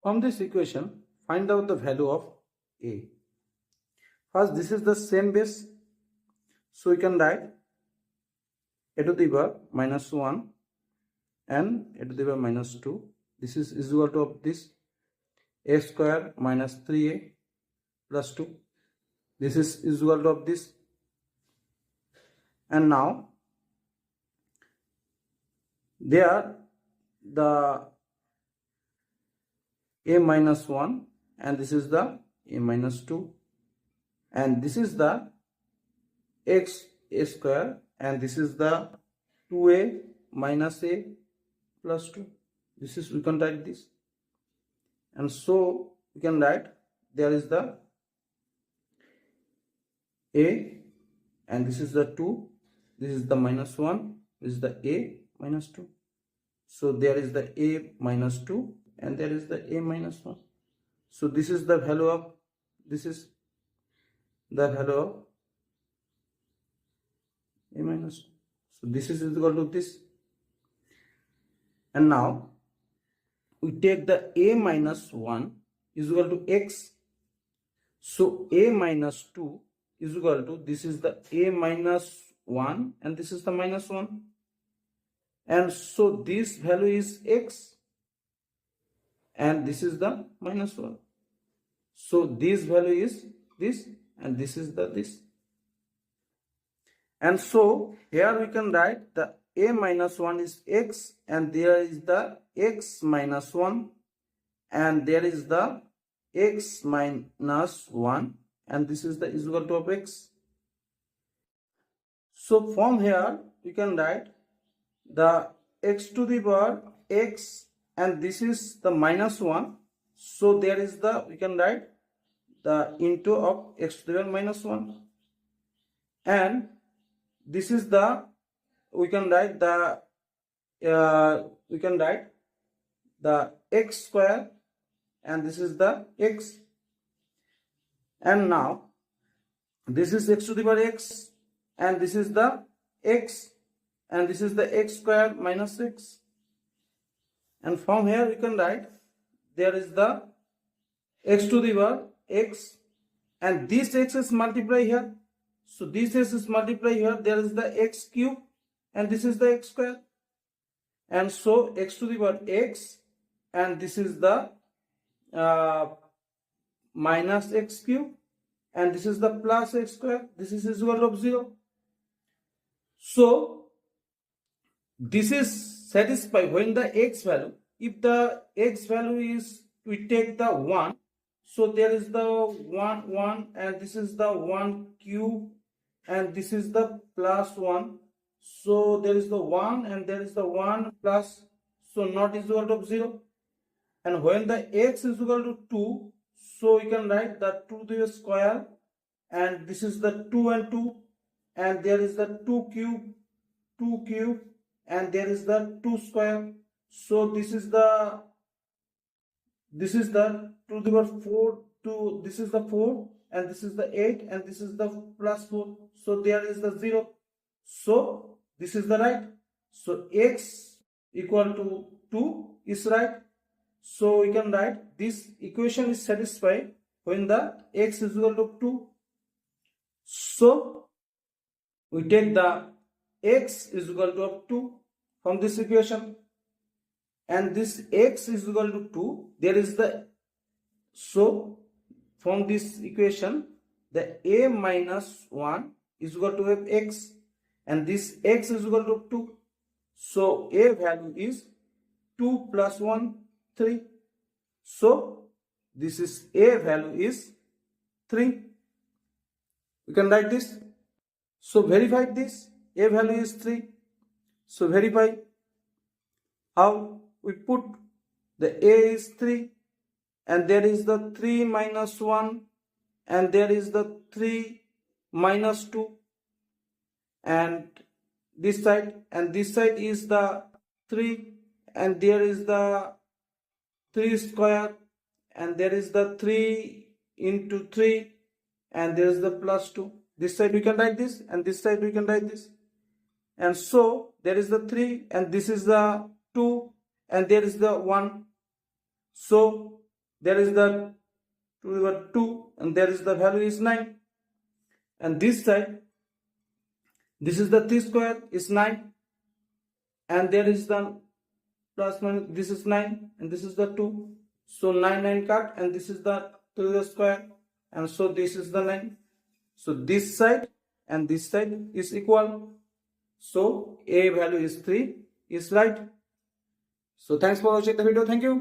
From this equation, find out the value of a. First, this is the same base, so we can write a to the power minus 1 and a to the power minus 2. This is equal to of this a square minus 3a plus 2. This is equal to of this. And now there the a minus 1 and this is the a minus 2 and this is the x a square and this is the 2a minus a plus 2. This is, we can write this, and so we can write there is the a and this is the 2, this is the minus 1, this is the a minus 2. So there is the a minus 2 and there is the a minus 1. So this is the value of, this is the value of a minus 2. So this is equal to this. And now we take the a minus 1 is equal to x. So a minus 2 is equal to, this is the a minus 1 and this is the minus 1. And so this value is x and this is the minus 1. So this value is this and this is the this. And so here we can write the a minus 1 is x and there is the x minus 1 and there is the x minus 1 and this is the is equal to of x. So from here we can write the x to the power x and this is the minus 1. So there is the, we can write the into of x to the power minus 1 and this is the, we can write the x square and this is the x. And now this is x to the power x and this is the x and this is the x square minus x. And from here we can write there is the x to the power x and this x is multiply here. So this x is multiply here, there is the x cube and this is the x square. And so x to the power x and this is the minus x cube and this is the plus x square. This is equal of 0. So this is satisfied when the x value, if the x value is, we take the 1, so there is the 1 and this is the 1 cube and this is the plus 1. So there is the 1 and there is the 1 plus, so not is equal to 0. And when the x is equal to 2, so we can write the 2 to the square and this is the 2 and 2 and there is the 2 cube and there is the 2 square. So this is the 2 to the power 4, this is the 4 and this is the 8 and this is the plus 4. So there is the 0. So this is the right. So x equal to 2 is right. So we can write this equation is satisfied when the x is equal to 2. So we take the x is equal to 2 from this equation and this x is equal to 2. There is the, so from this equation the a minus 1 is equal to f x and this x is equal to 2. So a value is 2 plus 1 3. So this is a value is 3. We can write this. So verify this, a value is 3. So verify how we put the a is 3 and there is the 3 minus 1 and there is the 3 minus 2 and this side is the 3 and there is the 3 square and there is the 3 into 3 and there is the plus 2. This side we can write this and this side we can write this. And so there is the 3 and this is the 2 and there is the 1. So there is the 2 to the power 2, and there is the value is 9. And this side, this is the 3 square is 9, and there is the plus minus, this is 9 and this is the 2, so 9 cut, and this is the 2 to the square, and so this is the 9. So this side and this side is equal, so a value is 3 is right. So thanks for watching the video. Thank you.